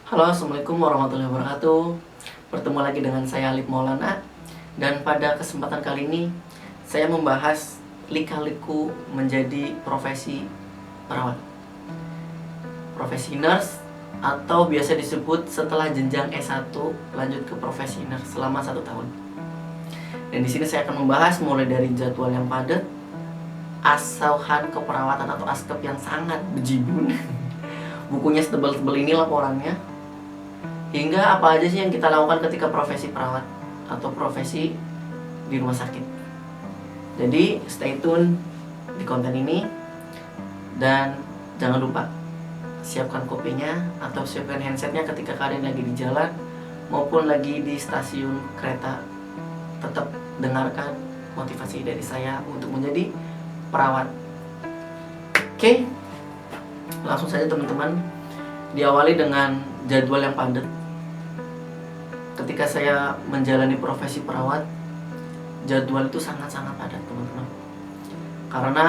Halo, Assalamualaikum warahmatullahi wabarakatuh. Bertemu lagi dengan saya Alif Maulana. Dan pada kesempatan kali ini saya membahas lika-liku menjadi profesi perawat, profesi nurse, atau biasa disebut setelah jenjang S1 lanjut ke profesi nurse selama 1 tahun. Dan di sini saya akan membahas mulai dari jadwal yang padat, asuhan keperawatan atau askep yang sangat bejibun, bukunya setebal-tebal ini laporannya, hingga apa aja sih yang kita lakukan ketika profesi perawat atau profesi di rumah sakit. Jadi stay tune di konten ini, dan jangan lupa siapkan kopinya atau siapkan handsetnya ketika kalian lagi di jalan maupun lagi di stasiun kereta. Tetap dengarkan motivasi dari saya untuk menjadi perawat. Oke, langsung saja teman-teman. Diawali dengan jadwal yang padat. Ketika saya menjalani profesi perawat, jadwal itu sangat-sangat padat teman-teman. Karena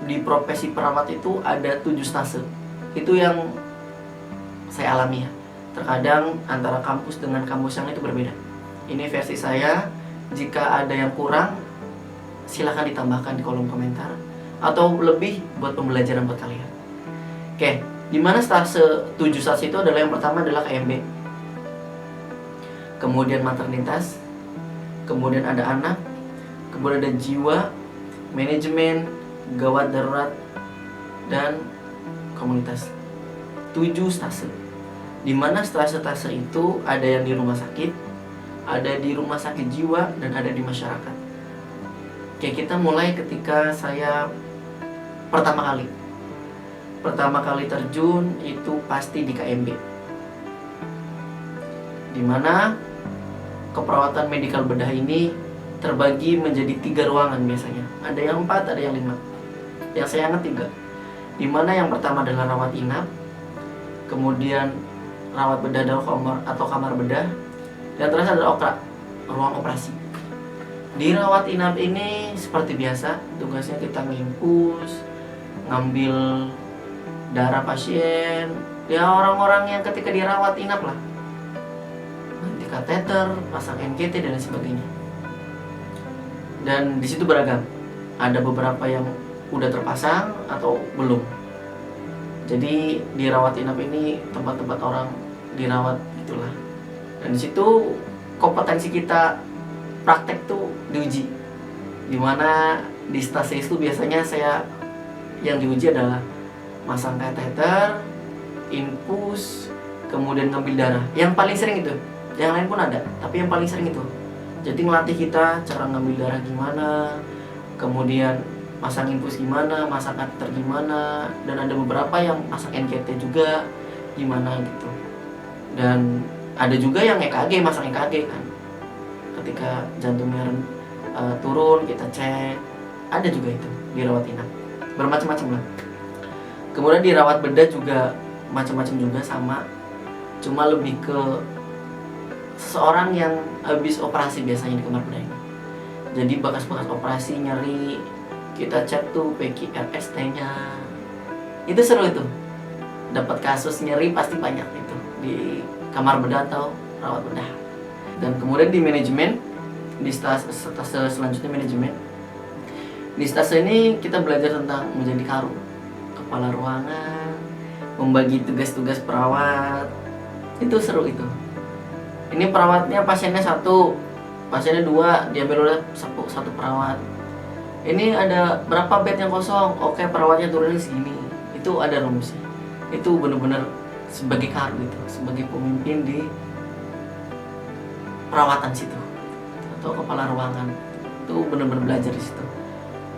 di profesi perawat itu ada 7 stase. Itu yang saya alami ya. Terkadang antara kampus dengan kampus yang itu berbeda. Ini versi saya. Jika ada yang kurang, silahkan ditambahkan di kolom komentar, atau lebih buat pembelajaran buat kalian. Oke, dimana stase 7 stase itu adalah yang pertama adalah KMB, kemudian maternitas, kemudian ada anak, kemudian ada jiwa, manajemen, gawat darurat, dan komunitas. 7 stase. Dimana stase-stase itu ada yang di rumah sakit, ada di rumah sakit jiwa, dan ada di masyarakat. Oke, kita mulai ketika saya pertama kali terjun itu pasti di KMB, dimana keperawatan medikal bedah ini terbagi menjadi 3 ruangan biasanya. Ada yang 4, ada yang 5. Yang saya ingat 3. Dimana yang pertama adalah rawat inap, kemudian rawat bedah atau kamar bedah, dan terakhir adalah ruang operasi. Di rawat inap ini seperti biasa, tugasnya kita ngimpus, ngambil darah pasien, ya orang-orang yang ketika dirawat inap lah, ganti kateter, pasang NGT dan lain sebagainya. Dan di situ beragam. Ada beberapa yang udah terpasang atau belum. Jadi di rawat inap ini tempat-tempat orang dirawat gitulah. Dan di situ kompetensi kita praktek tuh diuji. Dimana di stase itu biasanya saya yang diuji adalah masang kateter, infus, kemudian ngambil darah. Yang paling sering itu. Yang lain pun ada, tapi yang paling sering itu. Jadi ngelatih kita cara ngambil darah gimana, kemudian masang infus gimana, masang kateter gimana, dan ada beberapa yang masang NKT juga gimana gitu. Dan ada juga yang EKG, masang EKG kan. Ketika jantungnya turun, kita cek. Ada juga itu di rawat inap. Bermacam-macam lah. Kemudian di rawat bedah juga macam-macam juga sama. Cuma lebih ke seseorang yang habis operasi biasanya di kamar bedah ini. Jadi bekas-bekas operasi, nyeri, kita cek tuh PQRST-nya. Itu seru itu. Dapat kasus nyeri pasti banyak itu di kamar bedah atau rawat bedah. Dan kemudian di manajemen, di stase selanjutnya manajemen. Di stase ini kita belajar tentang menjadi karu, kepala ruangan, membagi tugas-tugas perawat. Itu seru itu. Ini perawatnya pasiennya 1, pasiennya 2, diambil oleh satu perawat. Ini ada berapa bed yang kosong? Oke, perawatnya turunnya segini. Itu ada rumusnya. Itu benar-benar sebagai karu itu, sebagai pemimpin di perawatan situ atau kepala ruangan. Itu benar-benar belajar di situ.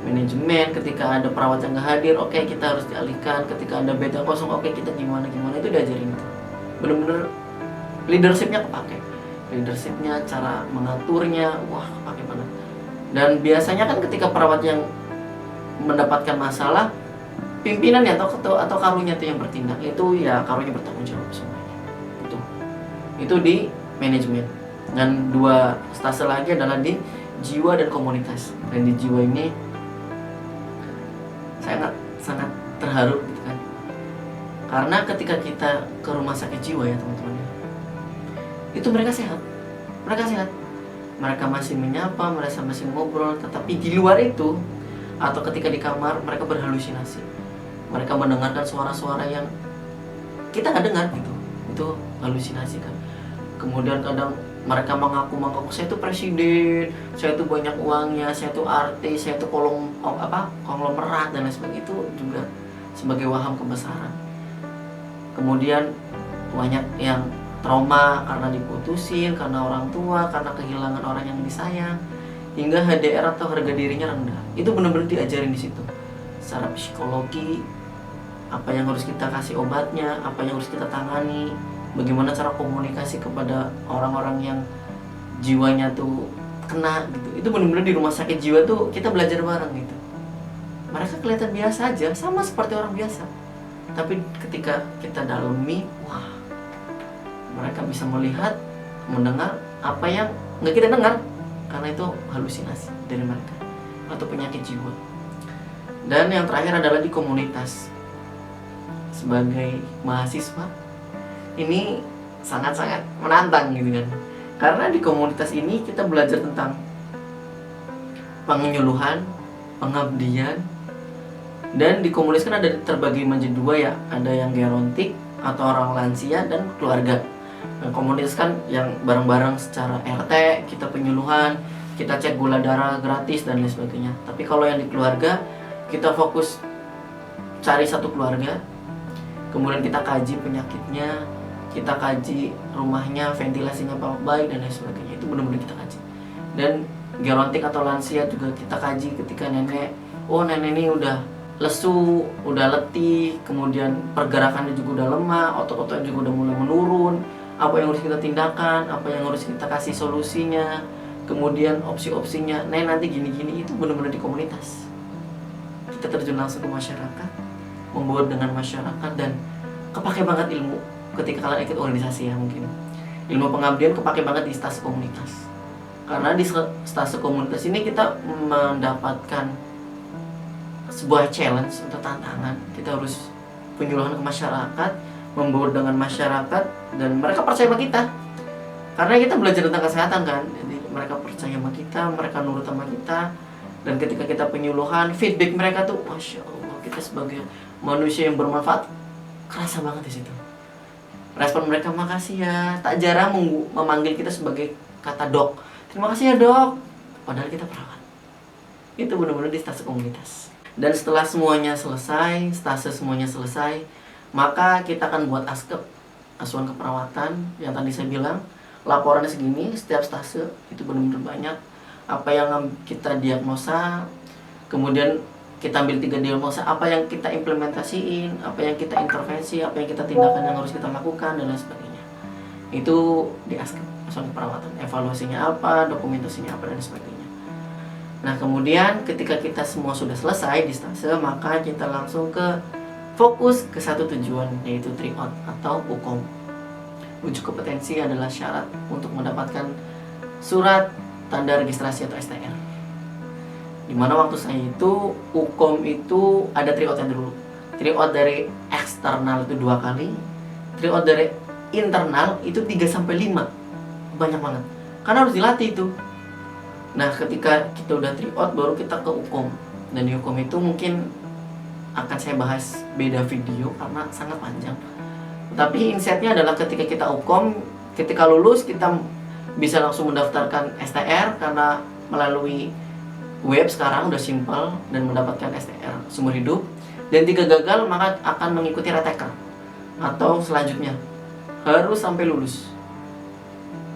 Manajemen, ketika ada perawat yang nggak hadir, oke, kita harus dialihkan. Ketika ada bed yang kosong, oke, kita gimana itu diajarin itu. Benar-benar leadershipnya kepake. Leadershipnya, cara mengaturnya, wah, kepake banget. Dan biasanya kan ketika perawat yang mendapatkan masalah, pimpinannya atau karunya itu yang bertindak, itu ya karunya bertanggung jawab semuanya. Itu di manajemen. Dan 2 stase lagi adalah di jiwa dan komunitas. Dan di jiwa ini saya sangat terharu gitu kan. Karena ketika kita ke rumah sakit jiwa ya teman-teman, itu mereka sehat, mereka masih menyapa, mereka masih ngobrol. Tetapi di luar itu atau ketika di kamar, mereka berhalusinasi, mereka mendengarkan suara-suara yang kita nggak dengar gitu. Itu halusinasi kan. Kemudian kadang mereka mengaku saya itu presiden, saya itu banyak uangnya, saya itu artis, saya itu konglomerat dan lain sebagainya. Itu juga sebagai waham kebesaran. Kemudian banyak yang trauma karena diputusin, karena orang tua, karena kehilangan orang yang disayang, hingga HDR atau harga dirinya rendah. Itu benar-benar diajarin di situ. Secara psikologi, apa yang harus kita kasih obatnya, apa yang harus kita tangani, bagaimana cara komunikasi kepada orang-orang yang jiwanya tuh kena gitu. Itu benar-benar di rumah sakit jiwa tuh kita belajar bareng gitu. Mereka kelihatan biasa aja, sama seperti orang biasa. Tapi ketika kita dalami, wah, mereka bisa melihat, mendengar apa yang nggak kita dengar, karena itu halusinasi dari mereka atau penyakit jiwa. Dan yang terakhir adalah di komunitas. Sebagai mahasiswa, ini sangat-sangat menantang gitu kan. Karena di komunitas ini kita belajar tentang penyuluhan, pengabdian. Dan di komunitas kan ada terbagi menjadi dua ya, ada yang gerontik atau orang lansia dan keluarga. Nah, komunitas kan yang bareng-bareng secara RT, kita penyuluhan, kita cek gula darah gratis dan lain sebagainya. Tapi kalau yang di keluarga, kita fokus cari satu keluarga, kemudian kita kaji penyakitnya, kita kaji rumahnya, ventilasinya apa baik dan lain sebagainya. Itu benar-benar kita kaji. Dan gerontik atau lansia juga kita kaji ketika nenek ini udah lesu, udah letih, kemudian pergerakannya juga udah lemah, otot-ototnya juga udah mulai menurun. Apa yang harus kita tindakan, apa yang harus kita kasih solusinya, kemudian opsi-opsinya. Nanti gini-gini, itu benar-benar di komunitas. Kita terjun langsung ke masyarakat, membuat dengan masyarakat, dan kepake banget ilmu ketika kalian ikut organisasi ya. Mungkin ilmu pengabdian kepake banget di stase komunitas, karena di stase komunitas ini kita mendapatkan sebuah challenge atau tantangan. Kita harus penyuluhan ke masyarakat, membaur dengan masyarakat, dan mereka percaya sama kita karena kita belajar tentang kesehatan kan. Jadi mereka percaya sama kita, mereka nurut sama kita. Dan ketika kita penyuluhan, feedback mereka tuh Masya Allah, kita sebagai manusia yang bermanfaat kerasa banget di situ. Respon mereka, makasih ya. Tak jarang memanggil kita sebagai kata dok. Terima kasih ya dok, padahal kita perawat. Itu benar-benar di stase komunitas. Dan setelah semuanya selesai, stase semuanya selesai, maka kita akan buat askep, asuhan keperawatan. Yang tadi saya bilang, laporannya segini, setiap stase itu benar-benar banyak. Apa yang kita diagnosa, kemudian kita ambil 3 diagnosa, apa yang kita implementasiin, apa yang kita intervensi, apa yang kita tindakan yang harus kita lakukan, dan lain sebagainya. Itu di askep, asuhan keperawatan. Evaluasinya apa, dokumentasinya apa, dan sebagainya. Nah, kemudian ketika kita semua sudah selesai di stase, maka kita langsung ke fokus ke satu tujuan, yaitu tryout atau UKOM. Uji kompetensi adalah syarat untuk mendapatkan surat tanda registrasi atau STR. Dimana waktu saya itu UKOM itu ada tryoutnya dulu. Tryout dari eksternal itu 2 kali, tryout dari internal itu 3-5. Banyak banget, karena harus dilatih itu. Nah, ketika kita udah tryout, baru kita ke UKOM. Dan di UKOM itu mungkin akan saya bahas beda video karena sangat panjang. Tapi insight-nya adalah ketika kita UKOM, ketika lulus kita bisa langsung mendaftarkan STR karena melalui web sekarang udah simple, dan mendapatkan STR seumur hidup. Dan jika gagal, maka akan mengikuti retake atau selanjutnya harus sampai lulus.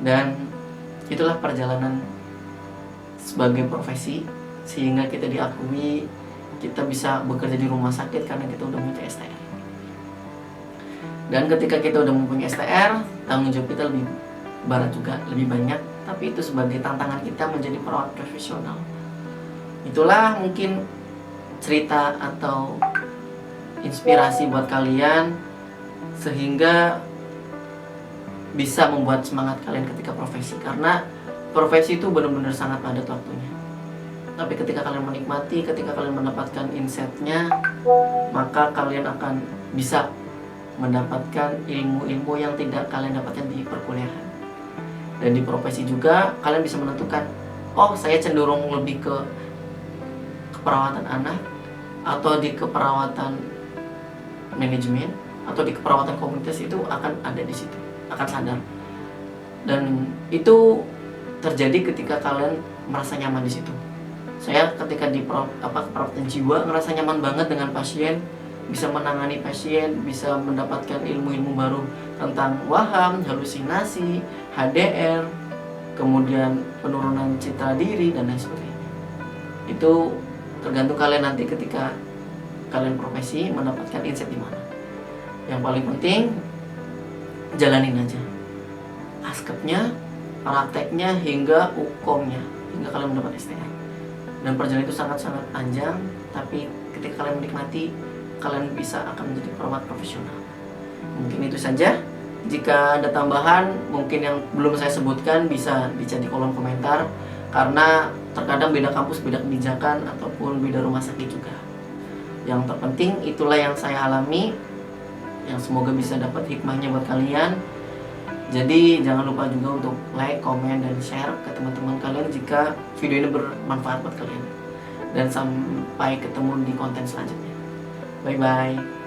Dan itulah perjalanan sebagai profesi, sehingga kita diakui, kita bisa bekerja di rumah sakit karena kita udah punya STR. Dan ketika kita udah mempunyai STR, tanggung jawab kita lebih berat juga, lebih banyak. Tapi itu sebagai tantangan kita menjadi perawat profesional. Itulah mungkin cerita atau inspirasi buat kalian, sehingga bisa membuat semangat kalian ketika profesi. Karena profesi itu benar-benar sangat padat waktunya. Tapi ketika kalian menikmati, ketika kalian mendapatkan insight-nya, maka kalian akan bisa mendapatkan ilmu-ilmu yang tidak kalian dapatkan di perkuliahan. Dan di profesi juga kalian bisa menentukan, oh saya cenderung lebih ke keperawatan anak, atau di keperawatan manajemen, atau di keperawatan komunitas. Itu akan ada di situ, akan sadar. Dan itu terjadi ketika kalian merasa nyaman di situ. Saya ketika di keperawatan jiwa ngerasa nyaman banget dengan pasien, bisa menangani pasien, bisa mendapatkan ilmu-ilmu baru tentang waham, halusinasi, HDR, kemudian penurunan citra diri dan lain sebagainya. Itu tergantung kalian nanti ketika kalian profesi mendapatkan insight di mana. Yang paling penting jalanin aja askepnya, prakteknya hingga ukomnya, hingga kalian mendapat STM. Dan perjalanan itu sangat-sangat panjang, tapi ketika kalian menikmati, kalian bisa akan menjadi perawat profesional. Mungkin itu saja. Jika ada tambahan mungkin yang belum saya sebutkan, bisa dicari di kolom komentar, karena terkadang beda kampus, beda kebijakan, ataupun beda rumah sakit juga. Yang terpenting itulah yang saya alami, yang semoga bisa dapat hikmahnya buat kalian. Jadi jangan lupa juga untuk like, komen, dan share ke teman-teman kalian jika video ini bermanfaat buat kalian. Dan sampai ketemu di konten selanjutnya. Bye bye.